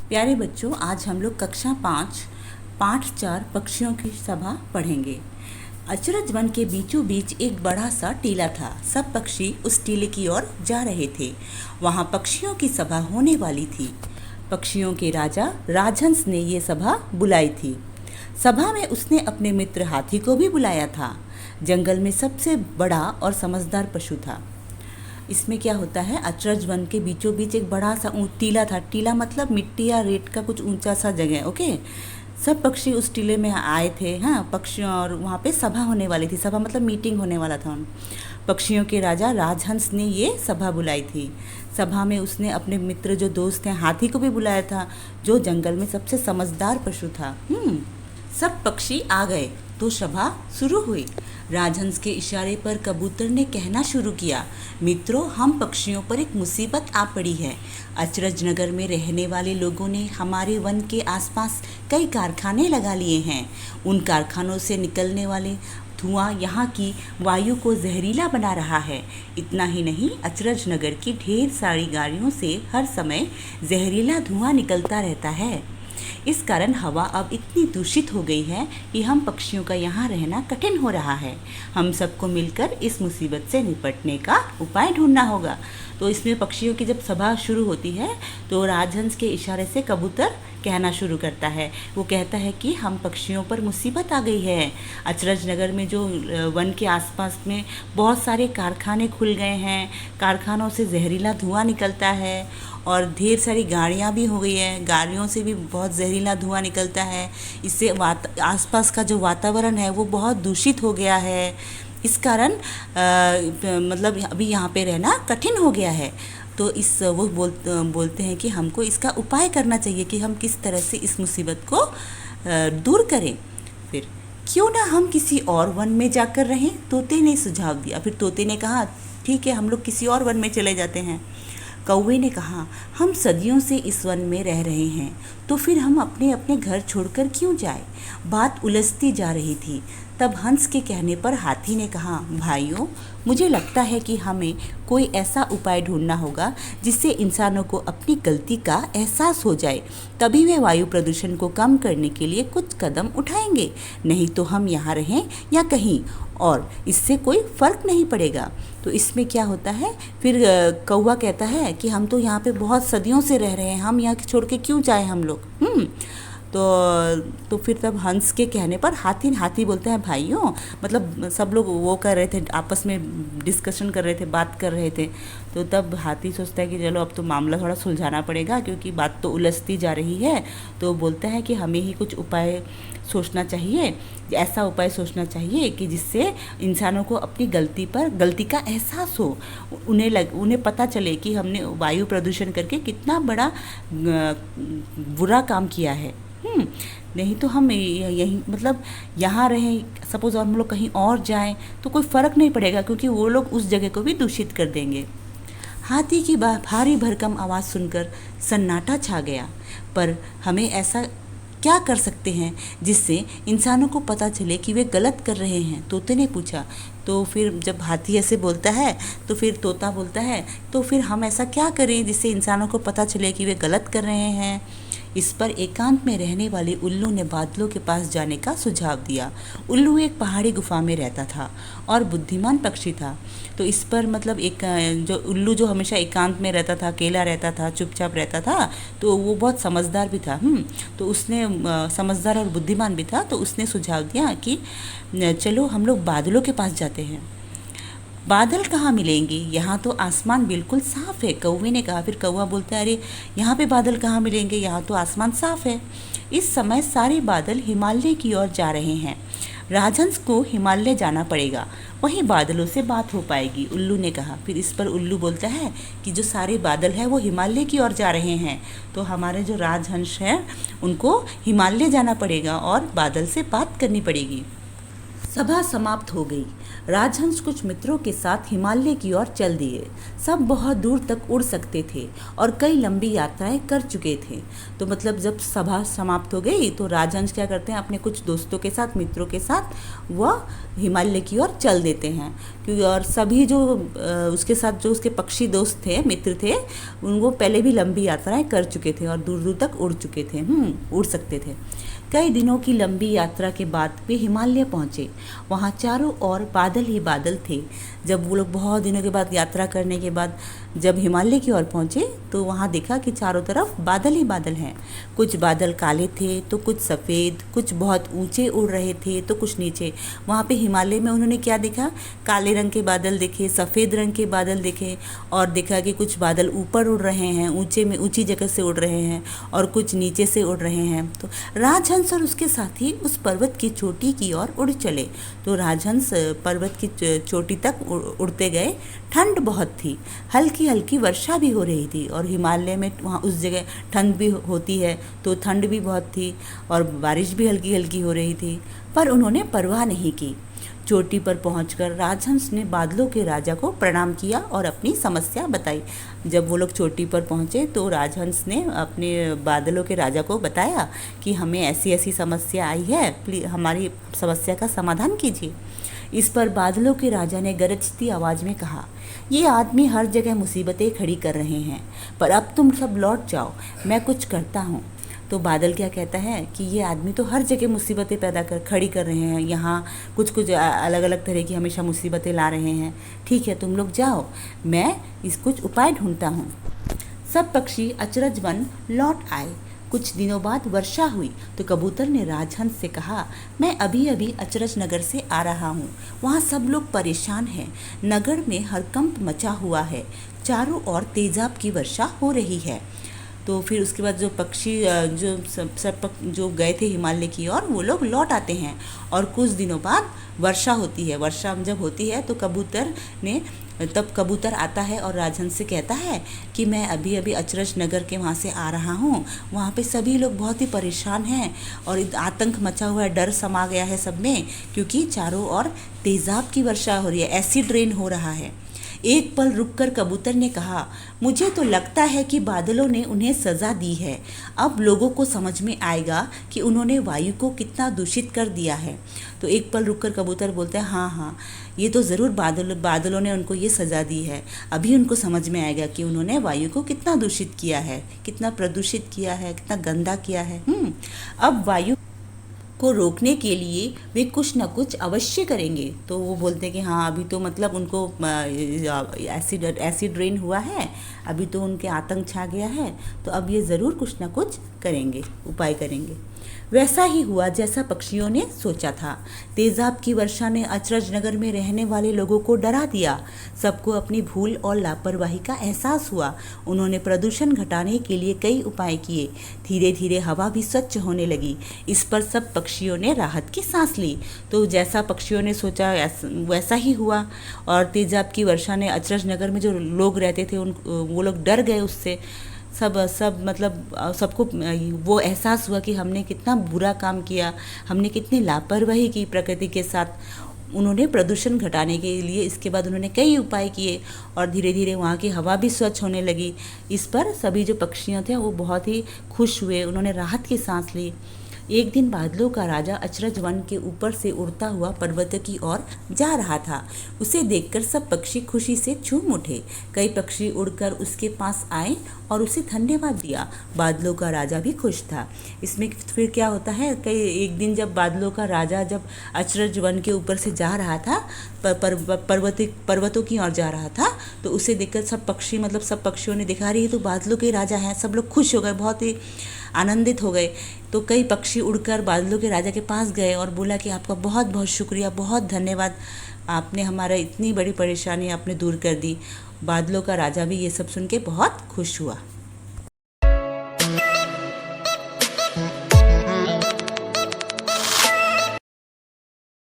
प्यारे बच्चों, आज हम लोग कक्षा 5 पाठ 4 पक्षियों की सभा पढ़ेंगे। अचरज वन के बीचों बीच एक बड़ा सा टीला था। सब पक्षी उस टीले की ओर जा रहे थे। वहाँ पक्षियों की सभा होने वाली थी। पक्षियों के राजा राजहंस ने ये सभा बुलाई थी। सभा में उसने अपने मित्र हाथी को भी बुलाया था। जंगल में सबसे बड़ा और समझदार पशु था। इसमें क्या होता है, अचरज वन के बीचों बीच एक बड़ा सा टीला था। टीला मतलब मिट्टी या रेत का कुछ ऊंचा सा जगह। ओके, सब पक्षी उस टीले में आए थे। हाँ, पक्षियों और वहाँ पे सभा होने वाली थी। सभा मतलब मीटिंग होने वाला था। पक्षियों के राजा राजहंस ने ये सभा बुलाई थी। सभा में उसने अपने मित्र जो दोस्त हैं हाथी को भी बुलाया था, जो जंगल में सबसे समझदार पशु था। सब पक्षी आ गए तो सभा शुरू हुई। राजहंस के इशारे पर कबूतर ने कहना शुरू किया, मित्रों, हम पक्षियों पर एक मुसीबत आ पड़ी है। अचरज नगर में रहने वाले लोगों ने हमारे वन के आसपास कई कारखाने लगा लिए हैं। उन कारखानों से निकलने वाले धुआं यहाँ की वायु को जहरीला बना रहा है। इतना ही नहीं, अचरज नगर की ढेर सारी गाड़ियों से हर समय जहरीला धुआं निकलता रहता है। इस कारण हवा अब इतनी दूषित हो गई है कि हम पक्षियों का यहाँ रहना कठिन हो रहा है। हम सबको मिलकर इस मुसीबत से निपटने का उपाय ढूंढना होगा। तो इसमें पक्षियों की जब सभा शुरू होती है तो राजहंस के इशारे से कबूतर कहना शुरू करता है। वो कहता है कि हम पक्षियों पर मुसीबत आ गई है। अचरज नगर में जो वन के आसपास में बहुत सारे कारखाने खुल गए हैं। कारखानों से जहरीला धुआं निकलता है और ढेर सारी गाड़ियाँ भी हो गई है। गाड़ियों से भी बहुत जहरीला धुआं निकलता है। इससे आसपास का जो वातावरण है वो बहुत दूषित हो गया है। इस कारण मतलब अभी यहाँ पे रहना कठिन हो गया है। तो वो बोलते हैं कि हमको इसका उपाय करना चाहिए कि हम किस तरह से इस मुसीबत को दूर करें। फिर क्यों ना हम किसी और वन में जाकर रहें, तोते ने सुझाव दिया। फिर तोते ने कहा, ठीक है, हम लोग किसी और वन में चले जाते हैं। कौवे ने कहा, हम सदियों से इस वन में रह रहे हैं, तो फिर हम अपने अपने घर छोड़कर क्यों जाए। बात उलझती जा रही थी। तब हंस के कहने पर हाथी ने कहा, भाइयों, मुझे लगता है कि हमें कोई ऐसा उपाय ढूंढना होगा जिससे इंसानों को अपनी गलती का एहसास हो जाए। तभी वे वायु प्रदूषण को कम करने के लिए कुछ कदम उठाएंगे। नहीं तो हम यहाँ रहें या कहीं और, इससे कोई फ़र्क नहीं पड़ेगा। तो इसमें क्या होता है, फिर कौवा कहता है कि हम तो यहाँ पे बहुत सदियों से रह रहे हैं, हम यहाँ छोड़ के क्यों जाए हम लोग। तो फिर तब हंस के कहने पर हाथी बोलते हैं, भाइयों, मतलब सब लोग वो कर रहे थे, आपस में डिस्कशन कर रहे थे, बात कर रहे थे। तो तब हाथी सोचता है कि चलो अब तो मामला थोड़ा सुलझाना पड़ेगा, क्योंकि बात तो उलझती जा रही है। तो बोलता है कि हमें ही कुछ उपाय सोचना चाहिए, ऐसा उपाय सोचना चाहिए कि जिससे इंसानों को अपनी गलती का एहसास हो। उन्हें पता चले कि हमने वायु प्रदूषण करके कितना बड़ा बुरा काम किया है। नहीं तो हम यहीं मतलब यहाँ रहें, सपोज और हम लोग कहीं और जाएं तो कोई फ़र्क नहीं पड़ेगा, क्योंकि वो लोग उस जगह को भी दूषित कर देंगे। हाथी की भारी भरकम आवाज़ सुनकर सन्नाटा छा गया। पर हमें ऐसा क्या कर सकते हैं जिससे इंसानों को पता चले कि वे गलत कर रहे हैं, तोते ने पूछा। तो फिर जब हाथी ऐसे बोलता है तो फिर तोता बोलता है, तो फिर हम ऐसा क्या करें जिससे इंसानों को पता चले कि वे गलत कर रहे हैं। इस पर एकांत में रहने वाले उल्लू ने बादलों के पास जाने का सुझाव दिया। उल्लू एक पहाड़ी गुफा में रहता था और बुद्धिमान पक्षी था। तो इस पर मतलब एक जो उल्लू जो हमेशा एकांत में रहता था, अकेला रहता था, चुपचाप रहता था, तो वो बहुत समझदार भी था। तो उसने समझदार और बुद्धिमान भी था। तो उसने सुझाव दिया कि चलो हम लोग बादलों के पास जाते हैं। बादल कहाँ मिलेंगे, यहाँ तो आसमान बिल्कुल साफ़ है, कौवे ने कहा। फिर कौवा बोलता है, अरे यहाँ पे बादल कहाँ मिलेंगे, यहाँ तो आसमान साफ़ है। इस समय सारे बादल हिमालय की ओर जा रहे हैं। राजहंस को हिमालय जाना पड़ेगा, वहीं बादलों से बात हो पाएगी, उल्लू ने कहा। फिर इस पर उल्लू बोलता है कि जो सारे बादल हैं वो हिमालय की ओर जा रहे हैं, तो हमारे जो राजहंस हैं उनको हिमालय जाना पड़ेगा और बादल से बात करनी पड़ेगी। सभा समाप्त हो गई। राजहंस कुछ मित्रों के साथ हिमालय की ओर चल दिए। सब बहुत दूर तक उड़ सकते थे और कई लंबी यात्राएं कर चुके थे। तो मतलब जब सभा समाप्त हो गई तो राजहंस क्या करते हैं, अपने कुछ दोस्तों के साथ, मित्रों के साथ वह हिमालय की ओर चल देते हैं। क्योंकि और सभी जो उसके साथ जो उसके पक्षी दोस्त थे, मित्र थे, उनको पहले भी लंबी यात्राएं कर चुके थे और दूर दूर तक उड़ चुके थे, उड़ सकते थे। कई दिनों की लंबी यात्रा के बाद वे हिमालय पहुँचे। वहाँ चारों ओर बादल ही बादल थे। जब वो लोग बहुत दिनों के बाद यात्रा करने के बाद जब हिमालय की ओर पहुँचे तो वहाँ देखा कि चारों तरफ बादल ही बादल हैं। कुछ बादल काले थे तो कुछ सफ़ेद, कुछ बहुत ऊंचे उड़ रहे थे तो कुछ नीचे। वहाँ पे हिमालय में उन्होंने क्या देखा, काले रंग के बादल देखे, सफ़ेद रंग के बादल देखे और देखा कि कुछ बादल ऊपर उड़ रहे हैं, ऊंची जगह से उड़ रहे हैं और कुछ नीचे से उड़ रहे हैं। तो राजहंस और उसके साथी उस पर्वत की चोटी की ओर उड़ चले। तो राजहंस पर्वत की चोटी तक उड़ते गए। ठंड बहुत थी, हल्की हल्की वर्षा भी हो रही थी और हिमालय में वहाँ उस जगह ठंड भी होती है तो ठंड भी बहुत थी और बारिश भी हल्की हल्की हो रही थी, पर उन्होंने परवाह नहीं की। चोटी पर पहुंचकर राजहंस ने बादलों के राजा को प्रणाम किया और अपनी समस्या बताई। जब वो लोग चोटी पर पहुंचे तो राजहंस ने अपने बादलों के राजा को बताया कि हमें ऐसी ऐसी समस्या आई है, प्लीज हमारी समस्या का समाधान कीजिए। इस पर बादलों के राजा ने गरजती आवाज़ में कहा, ये आदमी हर जगह मुसीबतें खड़ी कर रहे हैं, पर अब तुम सब लौट जाओ, मैं कुछ करता हूँ। तो बादल क्या कहता है कि ये आदमी तो हर जगह मुसीबतें खड़ी कर रहे हैं, यहाँ कुछ कुछ अलग अलग तरह की हमेशा मुसीबतें ला रहे हैं। ठीक है, तुम लोग जाओ, मैं कुछ उपाय ढूंढता हूँ। सब पक्षी अचरज बन लौट आए। कुछ दिनों बाद वर्षा हुई तो कबूतर ने राजहंस से कहा, मैं अभी अभी अचरज नगर से आ रहा हूँ। वहाँ सब लोग परेशान हैं। नगर में हड़कंप मचा हुआ है। चारों ओर तेजाब की वर्षा हो रही है। तो फिर उसके बाद जो पक्षी जो गए थे हिमालय की ओर, वो लोग लौट आते हैं और कुछ दिनों बाद वर्षा होती है। वर्षा जब होती है तो कबूतर आता है और राजहंस से कहता है कि मैं अभी अभी अचरज नगर के वहाँ से आ रहा हूँ। वहाँ पे सभी लोग बहुत ही परेशान हैं और आतंक मचा हुआ है, डर समा गया है सब में, क्योंकि चारों ओर तेजाब की वर्षा हो रही है, एसिड रेन हो रहा है। एक पल रुककर कबूतर ने कहा, मुझे तो लगता है कि बादलों ने उन्हें सज़ा दी है। अब लोगों को समझ में आएगा कि उन्होंने वायु को कितना दूषित कर दिया है। तो एक पल रुककर कबूतर बोलता है, हाँ, ये तो ज़रूर बादलों ने उनको ये सज़ा दी है। अभी उनको समझ में आएगा कि उन्होंने वायु को कितना दूषित किया है, कितना प्रदूषित किया है, कितना गंदा किया है। अब वायु को रोकने के लिए वे कुछ न कुछ अवश्य करेंगे। तो वो बोलते हैं कि हाँ, अभी तो मतलब उनको एसिड रेन हुआ है, अभी तो उनके आतंक छा गया है, तो अब ये ज़रूर कुछ न कुछ करेंगे, उपाय करेंगे। वैसा ही हुआ जैसा पक्षियों ने सोचा था। तेजाब की वर्षा ने अचरज नगर में रहने वाले लोगों को डरा दिया। सबको अपनी भूल और लापरवाही का एहसास हुआ। उन्होंने प्रदूषण घटाने के लिए कई उपाय किए। धीरे धीरे हवा भी स्वच्छ होने लगी। इस पर सब पक्षियों ने राहत की सांस ली। तो जैसा पक्षियों ने सोचा वैसा ही हुआ और तेजाब की वर्षा ने अचरज नगर में जो लोग रहते थे वो लोग डर गए उससे। सब मतलब सबको वो एहसास हुआ कि हमने कितना बुरा काम किया, हमने कितनी लापरवाही की प्रकृति के साथ। उन्होंने प्रदूषण घटाने के लिए इसके बाद उन्होंने कई उपाय किए और धीरे धीरे वहाँ की हवा भी स्वच्छ होने लगी। इस पर सभी जो पक्षियाँ थे वो बहुत ही खुश हुए, उन्होंने राहत की सांस ली। एक दिन बादलों का राजा अचरज वन के ऊपर से उड़ता हुआ पर्वत की ओर जा रहा था। उसे देखकर सब पक्षी खुशी से झूम उठे। कई पक्षी उड़कर उसके पास आए और उसे धन्यवाद दिया। बादलों का राजा भी खुश था। इसमें फिर क्या होता है, एक दिन जब बादलों का राजा जब अचरज वन के ऊपर से जा रहा था, पर्वतों की ओर जा रहा था, तो उसे देखकर सब पक्षियों ने देखा, रही तो बादलों के राजा हैं। सब लोग खुश हो गए, बहुत ही आनंदित हो गए। तो कई पक्षी उड़कर बादलों के राजा के पास गए और बोला कि आपका बहुत बहुत शुक्रिया, बहुत धन्यवाद, आपने हमारा इतनी बड़ी परेशानी आपने दूर कर दी। बादलों का राजा भी ये सब सुन के बहुत खुश हुआ।